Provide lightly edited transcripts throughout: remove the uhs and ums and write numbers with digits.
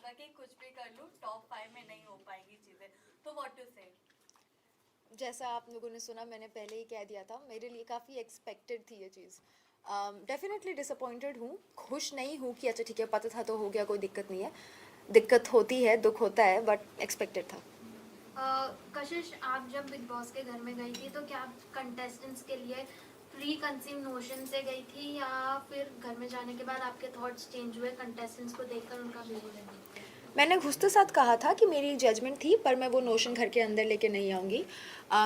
था कि कुछ भी कर लूँ टॉप 5 में नहीं हो पाएगी चीज़ें, तो व्हाट टू से? जैसा आप लोगों ने सुना, मैंने पहले ही कह दिया था, मेरे लिए काफ़ी एक्सपेक्टेड थी ये चीज़। डेफिनेटली डिसअपॉइंटेड हूँ, खुश नहीं हूँ कि अच्छा ठीक है, पता था तो हो गया, कोई दिक्कत नहीं है। दिक्कत होती है, दुख होता है, बट एक्सपेक्टेड था। कशिश, आप जब बिग बॉस के घर में गई थी तो क्या आप कंटेस्टेंट्स के लिए प्री कंसीव नोशन से गई थी, या फिर घर में जाने के बाद आपके थॉट्स चेंज हुए कंटेस्टेंट्स को देखकर उनका बिहेवियर देख के? मैंने घुसते साथ कहा था कि मेरी जजमेंट थी, पर मैं वो नोशन घर के अंदर लेके नहीं आऊँगी।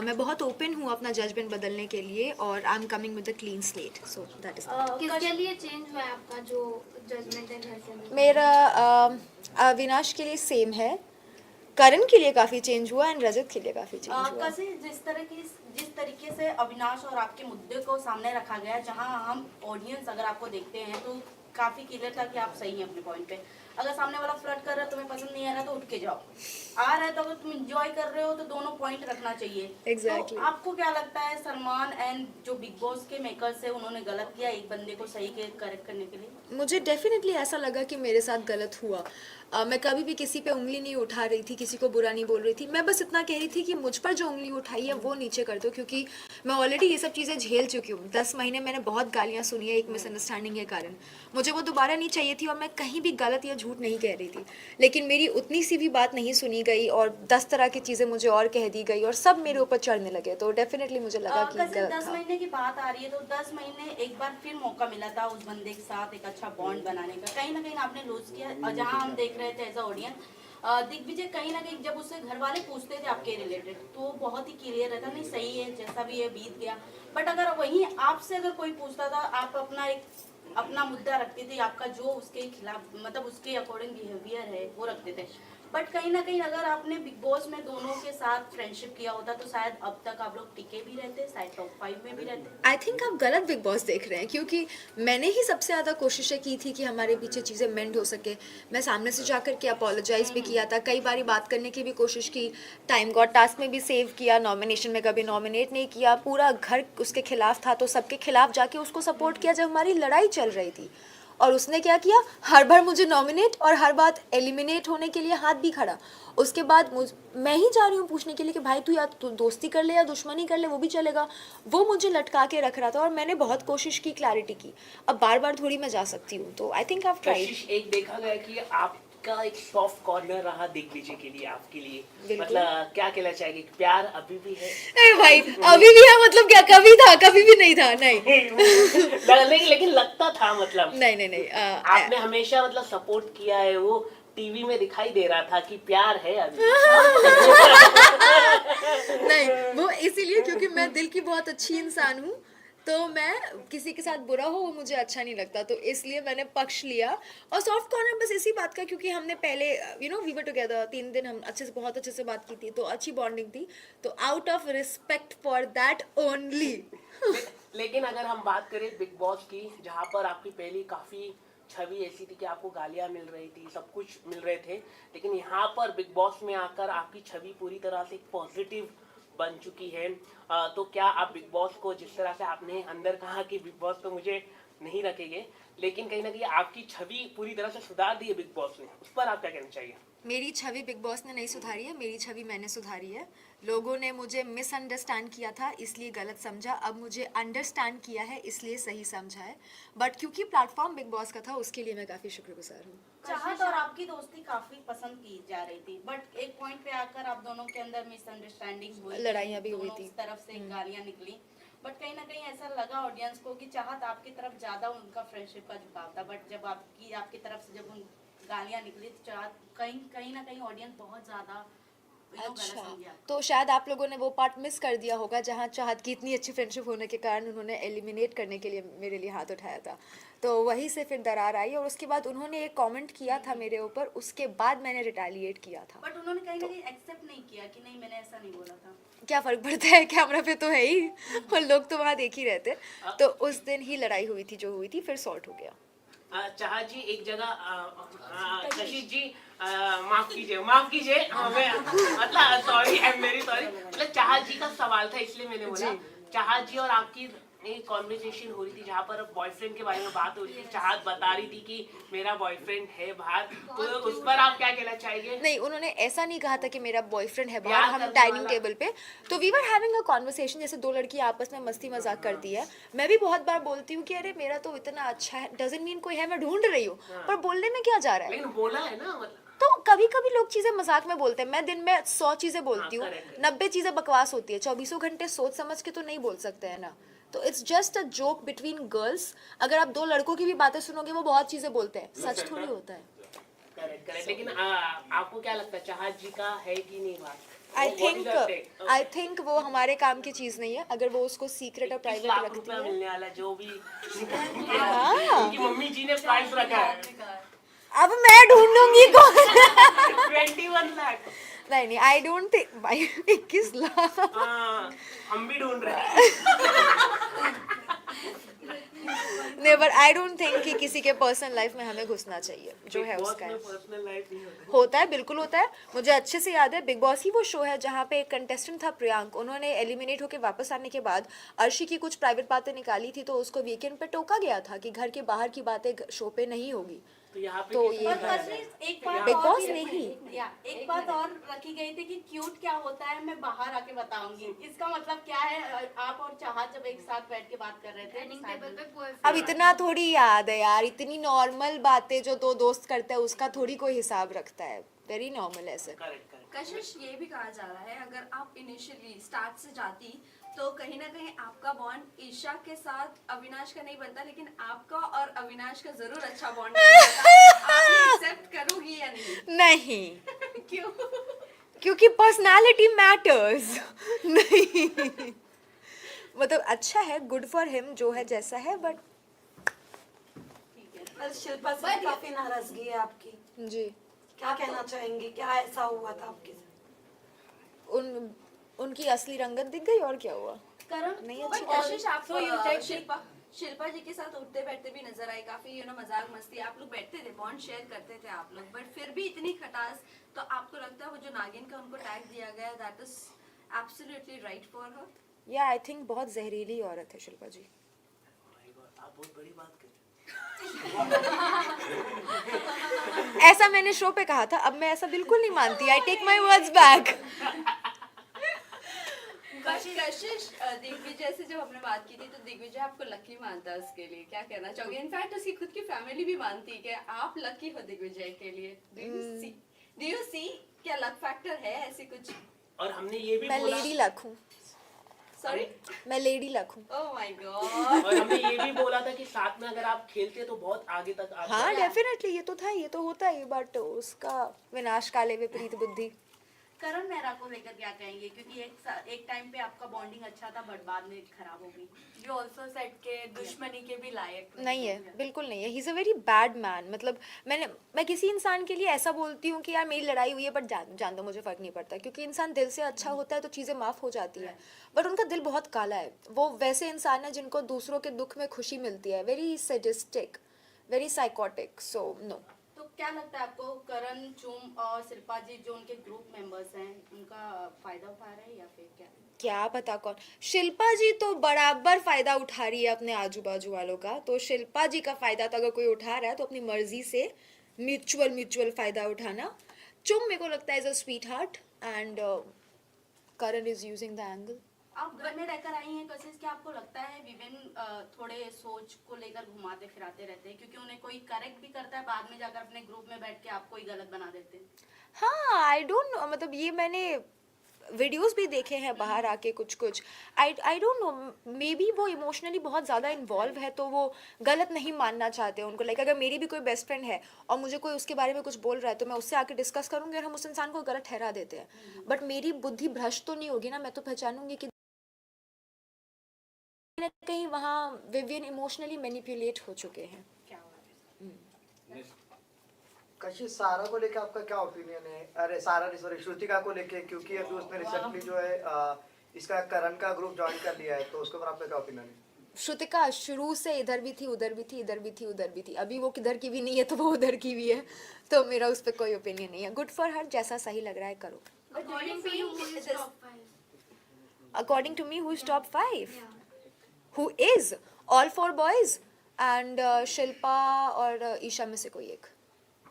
मैं बहुत ओपन हूँ अपना जजमेंट बदलने के लिए, और I am coming with a clean slate, so that is किसके लिए चेंज हुआ है आपका जो जजमेंट है घर से अंदर? मेरा अविनाश के लिए सेम है, करण के लिए काफ़ी चेंज हुआ, एंड रजत के लिए काफ़ी चेंज हुआ। कैसे जिस तरीके से अविनाश और आपके मुद्दे को सामने रखा गया, जहां हम ऑडियंस अगर आपको देखते हैं तो काफी क्लियर था कि आप सही हैं अपने पॉइंट पे। अगर सामने वाला फ्लर्ट कर रहा है, तुम्हें पसंद नहीं आ रहा तो उठ के जाओ। आ रहा है तो अगर तुम एंजॉय कर रहे हो तो दोनों पॉइंट रखना चाहिए। Exactly. तो आपको क्या लगता है सलमान एंड जो बिग बॉस के मेकर्स है उन्होंने गलत किया एक बंदे को सही के करेक्ट करने के लिए? मुझे डेफिनेटली ऐसा लगा कि मेरे साथ गलत हुआ। मैं कभी भी किसी पे उंगली नहीं उठा रही थी, किसी को बुरा नहीं बोल रही थी। मैं बस इतना कह रही थी कि मुझ पर जो उंगली उठाई है वो नीचे कर दो, क्योंकि मैं ऑलरेडी ये सब चीज़ें झेल चुकी हूँ। 10 महीने मैंने बहुत गालियाँ सुनी है एक मिसअंडरस्टैंडिंग के कारण। मुझे वो दोबारा नहीं चाहिए थी, और मैं कहीं भी गलत या झूठ नहीं कह रही थी। लेकिन मेरी उतनी सी भी बात नहीं सुनी गई, और 10 तरह की चीज़ें मुझे और कह दी गई, और सब मेरे ऊपर चढ़ने लगे। तो डेफिनेटली मुझे लगा कि कैसे गलत 10 था। महीने की बात आ रही है तो 10 महीने एक बार फिर मौका मिला था उस बंदे के साथ एक अच्छा बॉन्ड बनाने का, कहीं ना कहीं आपने लूज किया। जहां हम देख रहे थे एज अ ऑडियंस, दिग्विजय कहीं ना कहीं जब उससे घर वाले पूछते थे आपके रिलेटेड तो वो बहुत ही क्लियर रहता, नहीं सही है जैसा भी है बीत गया। बट अगर वहीं आपसे अगर कोई पूछता था, आप अपना मुद्दा रखते थे, आपका जो उसके खिलाफ मतलब उसके अकॉर्डिंग बिहेवियर है वो रखते थे। बट कहीं ना कहीं अगर आपने बिग बॉस में दोनों के साथ फ्रेंडशिप किया होता तो शायद अब तक आप लोग टिके भी रहते, शायद टॉप 5 में भी रहते। आई थिंक आप गलत बिग बॉस देख रहे हैं, क्योंकि मैंने ही सबसे ज़्यादा कोशिशें की थी कि हमारे पीछे चीज़ें मेंड हो सके। मैं सामने से जाकर के अपोलोजाइज़ भी किया था, कई बारी बात करने की भी कोशिश की, टाइम गॉड टास्क में भी सेव किया, नॉमिनेशन में कभी नॉमिनेट नहीं किया, पूरा घर उसके खिलाफ था तो सबके खिलाफ जाके उसको सपोर्ट किया जब हमारी लड़ाई चल रही थी। और उसने क्या किया, हर बार मुझे नॉमिनेट और हर बार एलिमिनेट होने के लिए हाथ भी खड़ा। उसके बाद मैं ही जा रही हूँ पूछने के लिए कि भाई तू या तो दोस्ती कर ले या दुश्मनी कर ले, वो भी चलेगा। वो मुझे लटका के रख रहा था, और मैंने बहुत कोशिश की क्लैरिटी की। अब बार बार थोड़ी मैं जा सकती हूँ, तो I think I have tried. कशिश, एक देखा गया कि आपका एक सॉफ्ट कॉर्नर रहा दिग्विजय के लिए, आपके लिए बिल्कुल। मतलब क्या कहना चाहेंगे, प्यार अभी भी है? अरे भाई, अभी भी है मतलब क्या, कभी था कभी भी नहीं था? नहीं लेकिन लगता था मतलब नहीं नहीं नहीं, आपने हमेशा मतलब सपोर्ट किया है, वो टीवी में दिखाई दे रहा था कि प्यार है अभी। नहीं, वो इसीलिए क्योंकि मैं दिल की बहुत अच्छी इंसान हूँ, तो मैं किसी के साथ बुरा हो वो मुझे अच्छा नहीं लगता, तो इसलिए मैंने पक्ष लिया। और सॉफ्ट कॉर्नर बस इसी बात का, क्योंकि हमने पहले वी वर टुगेदर 3 दिन, हम बहुत अच्छे से बात की थी, तो अच्छी बॉन्डिंग थी, तो out of respect for that only. लेकिन अगर हम बात करें बिग बॉस की, जहाँ पर आपकी पहली काफी छवि ऐसी थी कि आपको गालियां मिल रही थी, सब कुछ मिल रहे थे, लेकिन यहाँ पर बिग बॉस में आकर आपकी छवि पूरी तरह से पॉजिटिव बन चुकी है। तो क्या आप बिग बॉस को, जिस तरह से आपने अंदर कहा कि बिग बॉस तो मुझे नहीं रखेंगे, लेकिन कहीं ना कहीं आपकी छवि पूरी तरह से सुधार दी है बिग बॉस ने, उस पर आप क्या कहना चाहिए? मेरी छवि बिग बॉस ने नहीं सुधारी है, मेरी छवि मैंने सुधारी है। लोगों ने मुझे मिसअंडरस्टैंड किया था इसलिए गलत समझा, अब मुझे अंडरस्टैंड किया है इसलिए सही समझा है। बट क्योंकि प्लेटफॉर्म बिग बॉस का था, उसके लिए मैं काफ़ी शुक्रगुजार हूँ। चाहत और आपकी दोस्ती काफी पसंद की जा रही थी, बट एक पॉइंट पे आकर आप दोनों के अंदर मिसअंडरस्टैंडिंग हुई, लड़ाइयाँ भी हुई दोनों थी। तरफ से गालियां निकली। बट कहीं ना कहीं ऐसा लगा ऑडियंस को कि चाहत आपकी तरफ ज्यादा उनका फ्रेंडशिप का झुकाव था, बट जब आपकी तरफ से जब उन गालियां निकली तो चाहत कहीं ना कहीं ऑडियंस बहुत ज्यादा अच्छा, तो शायद आप लोगों ने वो पार्ट मिस कर दिया होगा जहाँ चाहत की इतनी अच्छी फ्रेंडशिप होने के कारण उन्होंने एलिमिनेट करने के लिए मेरे लिए हाथ उठाया था, तो वहीं से फिर दरार आई, और उसके बाद उन्होंने एक कमेंट किया था मेरे ऊपर, उसके बाद मैंने रिटेलिएट किया था। बट उन्होंने कहीं ना कहीं एक्सेप्ट नहीं किया कि नहीं मैंने ऐसा नहीं बोला था। क्या फ़र्क पड़ता है, कैमरा पे तो है ही, और लोग तो वहाँ देख ही रहते। तो उस दिन ही लड़ाई हुई थी जो हुई थी, फिर सॉर्ट हो गया। चाहा जी एक जगह, कशिश जी माफ कीजिए मतलब sorry, I am very sorry, मतलब चाहा जी का सवाल था इसलिए मैंने बोला। चाहा जी और आपकी एक कॉन्वर्सेशन हो रही थी जहाँ पर बॉयफ्रेंड के बारे में बात हो रही थी, चाहत बता रही थी कि मेरा बॉयफ्रेंड है बाहर, तो उस पर आप क्या कहना चाहेंगे? नहीं, उन्होंने ऐसा नहीं कहा था कि मेरा बॉयफ्रेंड है बाहर। प्यार हम करने डाइनिंग वाला। टेबल पे तो we were having a conversation, जैसे दो लड़की आपस में मस्ती मजाक करती है। मैं भी बहुत बार बोलती हूँ कि अरे मेरा तो इतना अच्छा है, डजंट मीन कोई है, मैं ढूंढ रही हूँ, पर बोलने में क्या जा रहा है। लेकिन बोला है ना, मतलब तो कभी कभी लोग चीजें मजाक में बोलते हैं, मैं दिन में 100 चीजें बोलती हूँ, हाँ, correct, 90 चीजें बकवास होती है, 24 घंटे सोच समझ के तो नहीं बोल सकते हैं ना। तो it's just a joke between girls. अगर आप दो लड़कों की भी बातें सुनोगे वो बहुत चीजें बोलते हैं, सच थोड़ी होता है। Correct correct. लेकिन आपको क्या लगता है चाहत जी का है कि नहीं बात? आई थिंक वो हमारे काम की चीज नहीं है। अगर वो उसको सीक्रेट और 21 प्राइवेट लाख रखती रुपया है। मिलने वाला जो भी हाँ। उनकी मम्मी जी ने प्राइस रखा है अब मैं ढूंढूंगी कौन। 21 लाख। नहीं, आई डोंट थिंक भाई 21 लाख। हाँ, हम भी ढूंढ रहे हैं। नहीं, बट आई डोंट थिंक कि किसी के पर्सनल लाइफ में हमें घुसना चाहिए, जो है उसका है। पर्सनल लाइफ नहीं होता। होता है, बिल्कुल होता है। मुझे अच्छे से याद है, बिग बॉस ही वो शो है जहाँ पे एक कंटेस्टेंट था प्रियांक, उन्होंने एलिमिनेट होकर वापस आने के बाद अर्शी की कुछ प्राइवेट बातें निकाली थी, तो उसको वीकेंड पे टोका गया था कि घर के बाहर की बातें शो पे नहीं होगी। तो यहाँ पे तो किसी ये का और है? एक बात बिग और बॉस भी नहीं। एक बात और रखी गई थी कि क्यूट क्या होता है मैं बाहर आके बताऊंगी। इसका मतलब क्या है? आप और चाहत जब एक साथ बैठ के बात कर रहे थे डाइनिंग टेबल पे अब बॉयफ्रेंड इतना थोड़ी याद है यार, इतनी नॉर्मल बातें जो दो दोस्त करते हैं उसका थोड़ी कोई हिसाब रखता है। वेरी नॉर्मल ऐसे। Correct correct. कशिश, ये भी कहा जा रहा है अगर आप इनिशियली स्टार्ट से जाती तो कहीं ना कहीं आपका बॉन्ड ईशा के साथ अविनाश का नहीं बनता, लेकिन आपका और अविनाश का जरूर अच्छा बॉन्ड बनता। आप एक्सेप्ट करोगी या नहीं? नहीं, क्यों? क्योंकि पर्सनालिटी मैटर्स। नहीं, मतलब अच्छा है, गुड फॉर हिम जो है जैसा है, बट शिल्पा से काफी नाराजगी है आपकी, जी क्या कहना चाहेंगे? क्या ऐसा हुआ था आपके साथ? उनकी असली रंगत दिख गई और क्या हुआ। करण नहीं बट अच्छी कशिश, आप So you take- शिल्पा जी के साथ उठते बैठते भी नजर आए, काफी मजाक मस्ती आप लोग बैठते थे, बॉन्ड शेयर करते थे आप लोग, बट फिर भी इतनी खटास। तो आपको लगता है वो जो नागिन का उनको टैग दिया गया, that is absolutely right for her? या आई थिंक बहुत जहरीली औरत है शिल्पा जी। आप बहुत बड़ी बात कर रहे ऐसा मैंने शो पे कहा था, अब मैं ऐसा बिल्कुल नहीं मानती। I take my words back. Kashish, Digvijay से जब हमने बात की थी तो दिग्विजय आपको लकी मानता है, उसके लिए क्या कहना चाहोगे? इनफैक्ट उसकी खुद की फैमिली भी मानती है कि आप लकी हो दिग्विजय के लिए। डू यू सी क्या लक फैक्टर है ऐसी कुछ? और हमने ये भी मैं बोला, लेडी लक हूँ, सॉरी, मैं लेडी लक हूँ। Oh my God. और हमने ये भी बोला था कि साथ में अगर आप खेलते तो बहुत आगे तक आप हाँ डेफिनेटली, ये तो था, ये तो होता है, बट उसका विनाश काले विपरीत बुद्धि। करण मेहरा को लेकर क्या कहेंगे? क्योंकि एक टाइम पे आपका बॉन्डिंग अच्छा था बट बाद में खराब हो गई। यू आल्सो सेड के दुश्मनी के भी लायक नहीं है, बिल्कुल नहीं है। He is a very bad man. मतलब मैं किसी इंसान के लिए ऐसा बोलती हूँ कि यार मेरी लड़ाई हुई है, बट जान दो, मुझे फ़र्क नहीं पड़ता, क्योंकि इंसान दिल से अच्छा होता है तो चीज़ें माफ़ हो जाती हैं। बट उनका दिल बहुत काला है। वो वैसे इंसान है जिनको दूसरों के दुख में खुशी मिलती है। Very sadistic, very psychotic, so no. तो क्या लगता है आपको करण, चूम और शिल्पा जी जो उनके ग्रुप मेंबर्स हैं उनका फायदा उठा रहे हैं या फिर क्या पता कौन। शिल्पा जी तो बराबर फायदा उठा रही है अपने आजू बाजू वालों का। तो शिल्पा जी का फायदा तो अगर कोई उठा रहा है तो अपनी मर्जी से म्यूचुअल फायदा उठाना। चुम मेरे को लगता है is a sweet heart and Karan is using the angle. आप घर में रहकर आई हैं कशिश, क्या आपको लगता है विवेन थोड़े सोच को लेकर घुमाते फिराते रहते हैं? क्योंकि उन्हें कोई करेक्ट भी करता है, बाद में जाकर अपने ग्रुप में बैठ के आपको ही गलत बना देते हैं। हाँ, आई डोंट नो, मतलब ये मैंने वीडियोस भी देखे हैं बाहर आके कुछ। I don't know, may be वो इमोशनली बहुत ज़्यादा इन्वॉल्व है तो वो गलत नहीं मानना चाहते उनको। लाइक अगर मेरी भी कोई बेस्ट फ्रेंड है और मुझे कोई उसके बारे में कुछ बोल रहा है तो मैं उससे आके डिस्कस करूँगी और हम उस इंसान को गलत ठहरा देते हैं। बट मेरी बुद्धि भ्रष्ट तो नहीं होगी ना, मैं तो पहचानूंगी कि कहीं वहाँ विवियन इमोशनली मैनिपुलेट हो चुके हैं। कशिश, सारा को लेके आपका क्या ओपिनियन है? अरे सारा नहीं, सॉरी, श्रुतिका को लेके, क्योंकि अभी उसने रिसेंटली जो है इसका करण का ग्रुप ज्वाइन कर लिया है, तो उसके ऊपर आपका क्या ओपिनियन है? श्रुतिका शुरू से इधर भी थी, उधर भी थी, इधर भी थी, उधर भी थी। अभी वो किधर की भी नहीं है तो वो उधर की भी है, तो मेरा उस पर कोई ओपिनियन नहीं है। गुड फॉर हर, जैसा सही लग रहा है करो। According to you, who is top 5? According to me who is top 5? who is all four boys and Shilpa और ईशा में से कोई एक,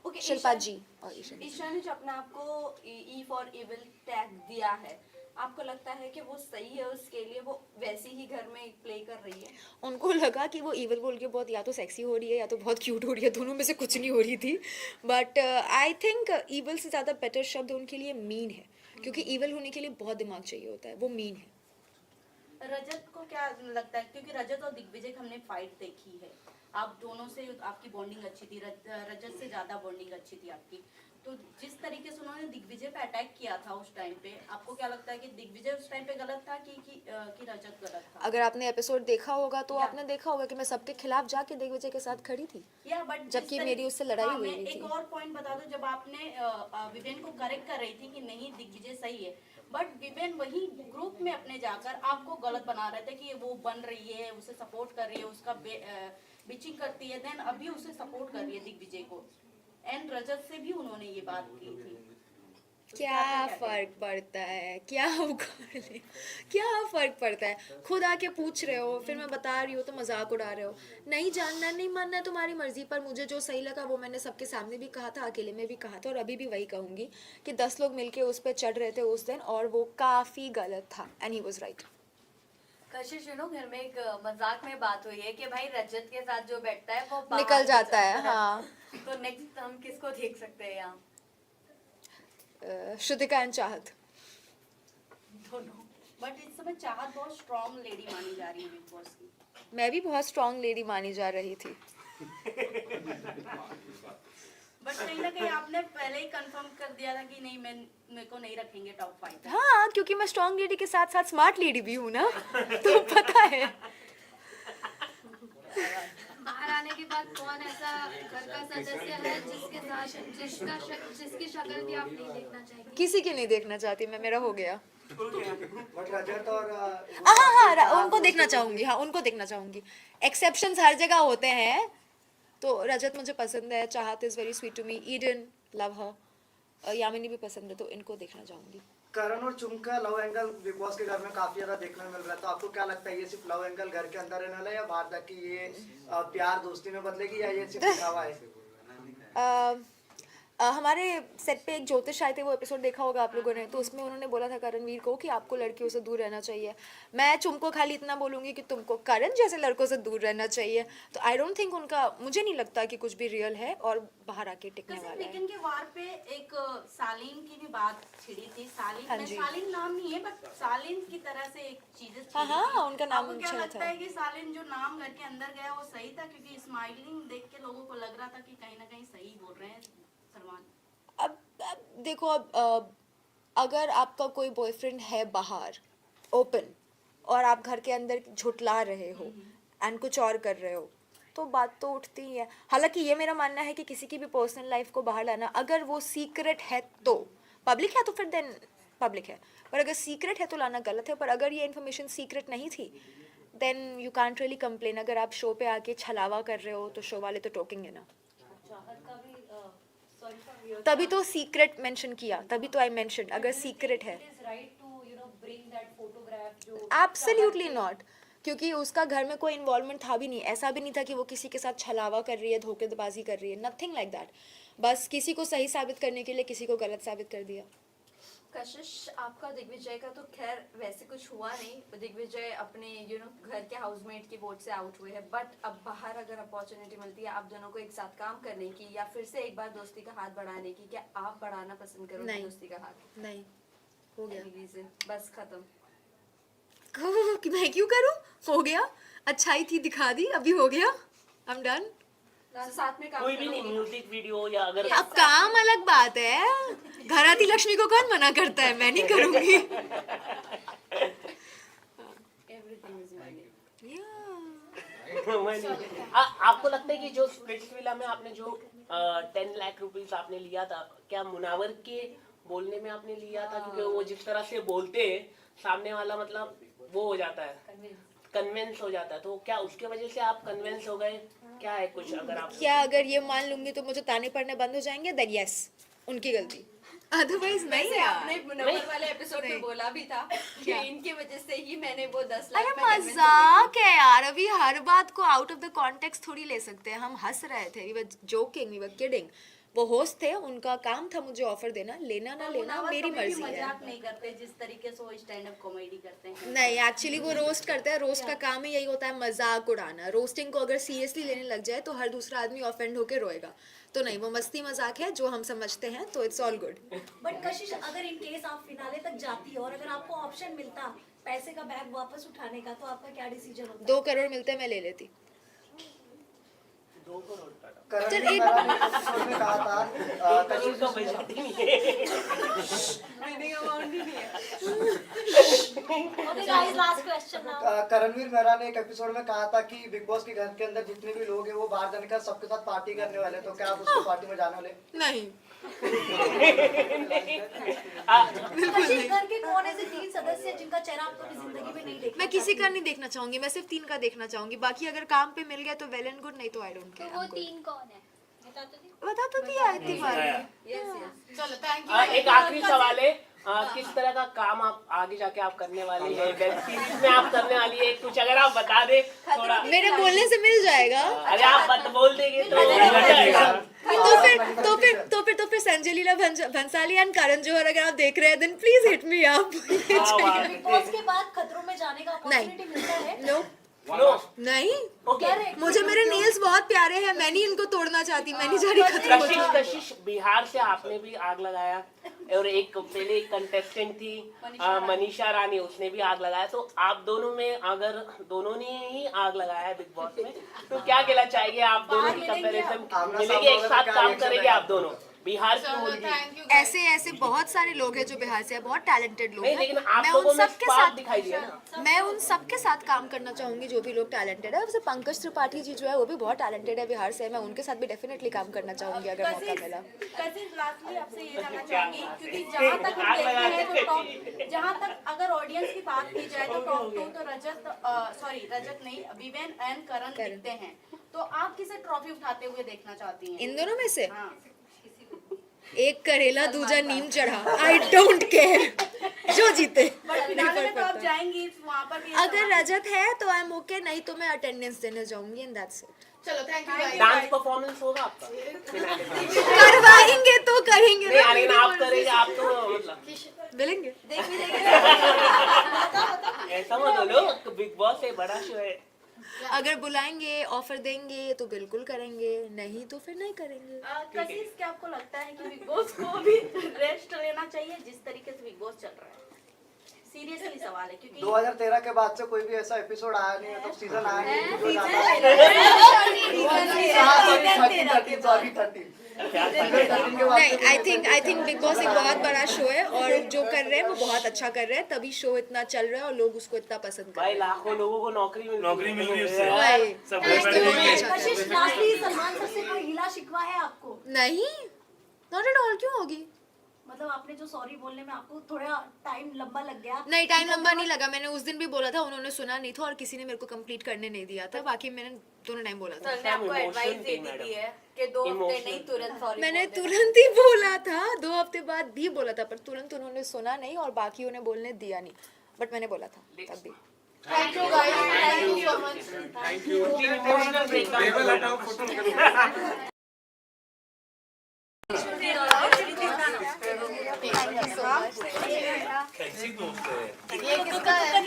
Okay, शिल्पा ईशा- जी और ईशा जी। ईशा ने जो अपने आप को ई फॉर इविल टैग दिया है, आपको लगता है कि वो सही है उसके लिए, वो वैसे ही घर में प्ले कर रही है? उनको लगा कि वो इवल बोल के बहुत या तो सेक्सी हो रही है या तो बहुत क्यूट हो रही है, दोनों में से कुछ नहीं हो रही थी। बट आई थिंक इवल से ज़्यादा बेटर शब्द उनके लिए मीन है, क्योंकि इवल होने के लिए बहुत दिमाग चाहिए होता है, वो मीन है। रजत को क्या लगता है, क्योंकि रजत और दिग्विजय की हमने फाइट देखी है, आप दोनों से आपकी बॉन्डिंग अच्छी थी, रजत से ज्यादा बॉन्डिंग अच्छी थी आपकी, तो जिस तरीके से उन्होंने दिग्विजय पे अटैक किया था उस टाइम पे, आपको क्या लगता है कि दिग्विजय उस टाइम पे गलत था कि रजत गलत था? अगर आपने एपिसोड देखा होगा तो या। आपने देखा होगा कि मैं सबके खिलाफ जाके दिग्विजय के साथ खड़ी थी। या बट जबकि मेरी उससे लड़ाई हुई मैं नहीं एक थी। और पॉइंट बता दो, जब आपने विवेन को करेक्ट कर रही थी कि नहीं दिग्विजय सही है, बट विवेन वही ग्रुप में अपने जाकर आपको गलत बना रहे थे कि वो बन रही है, उसे सपोर्ट कर रही है, उसका बिचिंग करती है, देन अभी उसे सपोर्ट कर रही है दिग्विजय को, एंड रजत से भी उन्होंने ये बात की थी। तो क्या आपका कहना है? फर्क पड़ता है, क्या उखाड़ ले, क्या फर्क पड़ता है? खुद आके पूछ रहे हो, फिर मैं बता रही हूँ तो मजाक उड़ा रहे हो। नहीं जानना नहीं मानना है तुम्हारी मर्जी, पर मुझे जो सही लगा वो मैंने सबके सामने भी कहा था, अकेले में भी कहा था और अभी भी वही कहूँगी कि 10 लोग मिलके उस पर चढ़ रहे थे उस दिन और वो काफ़ी गलत था एंड ही वॉज राइट। कशिश घर में एक मजाक में बात हुई है कि भाई रजत के साथ जो बैठता है वो बाहर निकल भी जाता है, हाँ। तो नेक्स्ट हम किसको देख सकते हैं यहाँ? श्रुतिका एंड चाहत। दोनों। बट इस समय चाहत बहुत स्ट्रॉन्ग लेडी मानी जा रही है बिग बॉस की। मैं भी बहुत स्ट्रांग लेडी मानी जा रही थी। बट कहीं ना कहीं आपने पहले ही कंफर्म कर दिया था कि नहीं, मेरे को नहीं रखेंगे टॉप 5। हाँ, क्योंकि मैं स्ट्रांग लेडी के साथ साथ स्मार्ट लेडी भी हूँ ना, तो पता है। बाहर आने के बाद कौन ऐसा घर का सदस्य है जिसके साथ जिसकी शक्ल भी आप नहीं देखना चाहेंगे? किसी की नहीं देखना चाहती मैं, मेरा हो गया। बट रजत और हाँ, उनको देखना चाहूंगी, हाँ उनको देखना चाहूंगी। एक्सेप्शंस हर जगह होते हैं, तो रजत मुझे पसंद है, Chahat is very sweet to me, Eden love her, Yamini भी पसंद है, तो इनको देखना चाहूंगी। करण और चुम का लव एंगल बिग बॉस के घर में काफी ज्यादा देखने को मिल रहा है, तो आपको क्या लगता है ये सिर्फ लव एंगल घर के अंदर रहने वाला है या बाहर तक की ये प्यार दोस्ती में बदलेगी या ये सिर्फ दिखावा है? हमारे सेट पे एक ज्योतिष आए थे, वो एपिसोड देखा होगा आप लोगों ने, तो उसमें उन्होंने बोला था करणवीर को कि आपको लड़कियों से दूर रहना चाहिए। मैं चुम को खाली इतना बोलूँगी कि तुमको करण जैसे लड़कों से दूर रहना चाहिए। तो आई डोंट थिंक उनका, मुझे नहीं लगता कि कुछ भी रियल है और बाहर आके टिकने वाला है। वीकेंड के वार पे एक सालीन की भी बात छिड़ी थी। सालीन हाँ में जी। सालीन नाम नहीं है, बट सालीन की तरह से एक चीजें हाँ, छिड़ी हाँ, थी। उनका नाम आपको क्या अच्छा लगता था। है कि सालीन जो नाम घर के अंदर गया वो सही था? क्योंकि स्माइलिंग देख के लोगों को लग रहा था कि कहीं ना कहीं सही बोल रहे हैं सलमान। अब देखो, अब अगर आपका कोई बॉयफ्रेंड है बाहर ओपन और आप घर के अंदर झुटला रहे हो एंड कुछ और कर रहे हो, तो बात तो उठती ही है। हालांकि ये मेरा मानना है कि किसी की भी पर्सनल लाइफ को बाहर लाना, अगर वो सीक्रेट है तो पब्लिक है तो फिर देन पब्लिक है, पर अगर सीक्रेट है तो लाना गलत है। पर अगर ये इन्फॉर्मेशन सीक्रेट नहीं थी then you can't really complain. अगर आप शो पे आके छलावा कर रहे हो तो शो वाले तो टोकेंगे ना। तभी तो सीक्रेट मेंशन किया, तभी तो आई मेंशन अगर सीक्रेट है। एब्सोल्युटली नॉट, क्योंकि उसका घर में कोई इन्वॉल्वमेंट था भी नहीं, ऐसा भी नहीं था कि वो किसी के साथ छलावा कर रही है, धोखेबाजी कर रही है, नथिंग लाइक दैट। बस किसी को सही साबित करने के लिए किसी को गलत साबित कर दिया। कशिश, आपका दिग्विजय का तो खैर वैसे कुछ हुआ नहीं, दिग्विजय अपने घर के हाउसमेट की वोट से आउट हुए हैं, बट अब बाहर अगर अपॉर्चुनिटी मिलती है आप दोनों को एक साथ काम करने की या फिर से एक बार दोस्ती का हाथ बढ़ाने की, क्या आप बढ़ाना पसंद करोगे नहीं। दोस्ती का हाथ? नहीं, हो गया। Any reason? बस खत्म। कि मैं क्यों करूं? हो गया, अच्छाई थी दिखा दी, अभी हो गया, आई एम डन। साथ में काम कोई भी नहीं, करोगे? म्यूजिक वीडियो या अगर अब काम अलग बात है, घर आती लक्ष्मी को कौन मना करता है, मैं नहीं करूंगी। Everything is money. आपको लगता है कि जो स्प्लिट्स विला में आपने जो 10 लाख रुपीस आपने लिया था, क्या मुनावर के बोलने में आपने लिया था? क्योंकि वो जिस तरह से बोलते हैं सामने वाला, मतलब वो हो जाता है, कन्विंस हो जाता है, तो क्या उसके वजह से आप कन्विंस हो गए? क्या है कुछ अगर आप क्या अगर ये मान लूंगी तो मुझे ताने पड़ने बंद हो जाएंगे? देन यस, उनकी गलती। अदरवाइज नहीं वैसे यार। आपने मुनव्वर वाले एपिसोड में नहीं। बोला भी था कि क्या? इनकी वजह से ही मैंने वो 10 अरे लाख में convince मजाक है यार, अभी हर बात को आउट ऑफ द कॉन्टेक्स्ट थोड़ी ले सकते हैं। हम हंस रहे थे, we were joking, we were kidding. वो होस्ट थे, उनका काम था मुझे ऑफर देना, लेना ना और लेना मुनावर मेरी कभी भी मर्जी है। मजाक नहीं करते जिस तरीके से वो स्टैंड अप कॉमेडी करते हैं। नहीं, एक्चुअली वो रोस्ट करते हैं, रोस्ट का काम ही यही होता है, मजाक उड़ाना। रोस्टिंग को अगर सीरियसली लेने लग जाए तो हर दूसरा आदमी ऑफेंड होके रोएगा। तो नहीं, वो मस्ती मजाक है जो हम समझते हैं, तो इट्स ऑल गुड। बट कशिश, अगर इन केस आप फिनाले तक जाती और अगर आपको ऑप्शन मिलता पैसे का बैग वापस उठाने का, तो आपका क्या डिसीजन होता? 2 करोड़ मिलते मैं ले लेती। 2 करोड़ का करण चल, ने एक- मैंने एपिसोड में कहा था 2 करोड़ का बजट ही नहीं है। winning amount ही नहीं है। Okay guys, last question now. Karanveer Mehra ने एक एपिसोड में कहा था कि बिग बॉस के घर के अंदर जितने भी लोग हैं वो बाहर जाने का सबके साथ पार्टी करने वाले हैं। तो क्या आप उसको पार्टी में जाने वाले? नहीं, कशिश, घर के कौन ऐसे 3 सदस्य हैं जिनका चेहरा आप कभी जिंदगी में नहीं देखा? मैं किसी का नहीं देखना चाहूंगी, मैं सिर्फ 3 का देखना चाहूंगी। बाकी अगर काम पे मिल गया तो वेल एंड गुड, नहीं तो आई डोंट तो केयर। वो 3 कौन है बता तो दी। बता तो दिया इतनी बार। Yes, yes. चलो थैंक एक आखिरी सवाल है, किस तरह का काम आप आगे जाके आप करने वाली है, वेब सीरीज में आप करने वाली है, कुछ अगर आप बता दे थोड़ा। मेरे बोलने से मिल जाएगा। अरे आप बोल देंगे तो मिल जाएगा। तो फिर संजय लीला भंसाली एंड करण जौहर अगर आप देख रहे हैं, then please hit me up. Bigg Boss के बाद खतरों में जाने का अपॉर्चुनिटी मिलता है? नो, नो नहीं, ओके। मुझे मेरे नेल्स बहुत प्यारे हैं, मैं नहीं इनको तोड़ना चाहती, मैं नहीं जा रही खतरों में। कशिश बिहार से आपने भी आग लगाया, और एक पहले एक कंटेस्टेंट थी मनीषा रानी, उसने भी आग लगाया। तो आप दोनों में अगर दोनों ने ही आग लगाया है बिग बॉस में, तो क्या कहना चाहिए? आप दोनों की कंपैरिजन मिलेगी, एक साथ काम करेंगे आप दोनों बिहार की होगी। ऐसे ऐसे बहुत सारे लोग हैं जो बिहार से हैं, बहुत टैलेंटेड लोग नहीं, हैं। लेकिन आप मैं लोगों उन में सबके स्पार्क साथ दिखाई दिया ना। मैं उन सबके साथ काम करना चाहूंगी जो भी लोग टैलेंटेड है। वैसे पंकज त्रिपाठी जी जो है वो भी बहुत टैलेंटेड है बिहार से, मैं उनके साथ भी डेफिनेटली काम करना चाहूंगी अगर मौका मिला। कजिन लास्टली आपसे ये जानना चाहूंगी, क्योंकि जहाँ तक हम देखते हैं तो टॉप, जहाँ तक अगर ऑडियंस की बात की जाए तो टॉप 2 तो रजत नहीं, विवेन एंड करण दिखते हैं। तो आप किसे ट्रॉफी उठाते हुए देखना चाहती हैं? इन दोनों में से हाँ। एक करेला दूजा नीम चढ़ा, आई डोंट केयर, जो जीते। बट फिनाले में तो आप जाएंगी, वहाँ पर भी अगर रजत है तो आई एम ओके, नहीं तो मैं अटेंडेंस देने जाऊंगी एंड दैट्स इट। चलो थैंक यू डांस परफॉर्मेंस होगा आपका? करवाएंगे तो करेंगे नहीं, ना, लेकिन आप करेंगे, आप तो मतलब मिलेंगे। ऐसा मत बोलो, बिग बॉस है, बड़ा शो है। अगर बुलाएंगे, ऑफर देंगे तो बिल्कुल करेंगे, नहीं तो फिर नहीं करेंगे। कशिश, क्या आपको लगता है कि बिग बॉस को भी रेस्ट लेना चाहिए जिस तरीके से बिग बॉस चल रहा है? सीरियसली सवाल है, क्योंकि 2013 के बाद से कोई भी ऐसा एपिसोड आया नहीं, मतलब सीजन आया नहीं जो ज्यादा- Sorry, 13 के बाद नहीं, आई थिंक बिग बॉस एक बहुत बड़ा शो है और जो कर रहे हैं वो बहुत अच्छा कर रहे हैं, तभी शो इतना चल रहा है और लोग उसको इतना पसंद कर भाई रहे हैं। लाखों लोगों को नौकरी मिल रही है उससे। भाई, सब कुछ तो लोग बैठे अच्छा कर कशिश, रहे हैं। लास्टली सलमान सर से कोई गिला शिकवा है आपको? नहीं, नॉट एट ऑल, क्यों होगी? मतलब आपने जो सॉरी बोलने में आपको थोड़ा टाइम लंबा लग गया? नहीं, टाइम लंबा नहीं लगा, मैंने उस दिन भी बोला था, उन्होंने सुना नहीं था और किसी ने मेरे को कंप्लीट करने नहीं दिया था, बाकी मैंने दोनों टाइम बोला था। सर ने आपको एडवाइस दे दी थी है कि 2 हफ्ते नहीं तुरंत सॉरी मैंने तुरंत ही बोला था, 2 हफ्ते बाद भी बोला था, पर तुरंत उन्होंने सुना नहीं और बाकी उन्हें बोलने दिया नहीं, बट मैंने बोला था तब भी। Thank you guys, thank you so much. Emotional breakdown. कैसी दोस्त है? ये किसका है?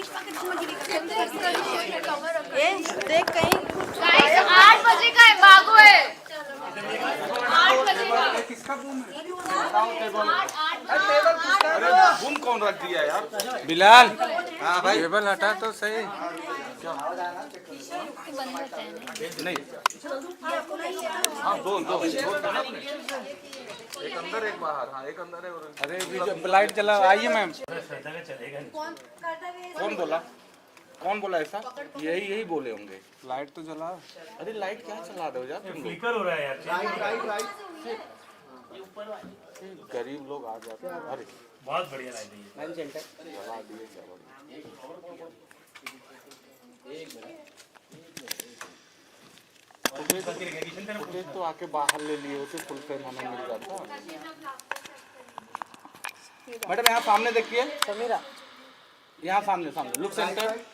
ये देख कहीं 8 बजे का है, भागो है 8 बजे का। अरे बूम कौन रख दिया यार? बिलाल, हाँ भाई टेबल हटा तो सही। क्या नहीं, हाँ दो एक अंदर एक बाहर, हाँ एक अंदर है और अरे लाइट जला। आइए मैम। कौन बोला ऐसा? यही बोले होंगे। लाइट तो जला। अरे लाइट क्या चला दो यार, तुम फ्लिकर हो रहा है यार। गरीब लोग आ जाते हैं। अरे बहुत बढ़िया लाइट है। जला दिए क्या फुटेज तो आके बाहर ले लिए होते, फुल फ्रेम हमें मिल जाता। मैडम यहाँ सामने देखिए समीरा, यहाँ सामने सामने लुक सेंटर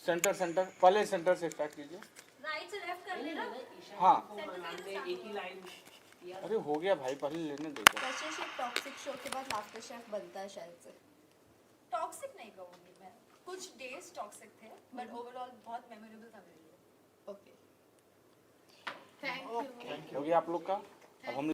सेंटर सेंटर, पहले सेंटर से स्टार्ट कीजिए। राइट से लेफ्ट कर लेना। हाँ एक ही लाइन अरे हो गया भाई, पहले लेने दो। कशिश एक टॉक्सिक शो के बाद लाफ्टर शेफ बनता है शायद से। टॉक्सिक नहीं कहूंगी मैं, कुछ डेज टॉक्सिक थे बट ओवरऑल बहुत मेमोरेबल था मेरे लिए। ओके थैंक यू हो गया आप लोग का, अब हम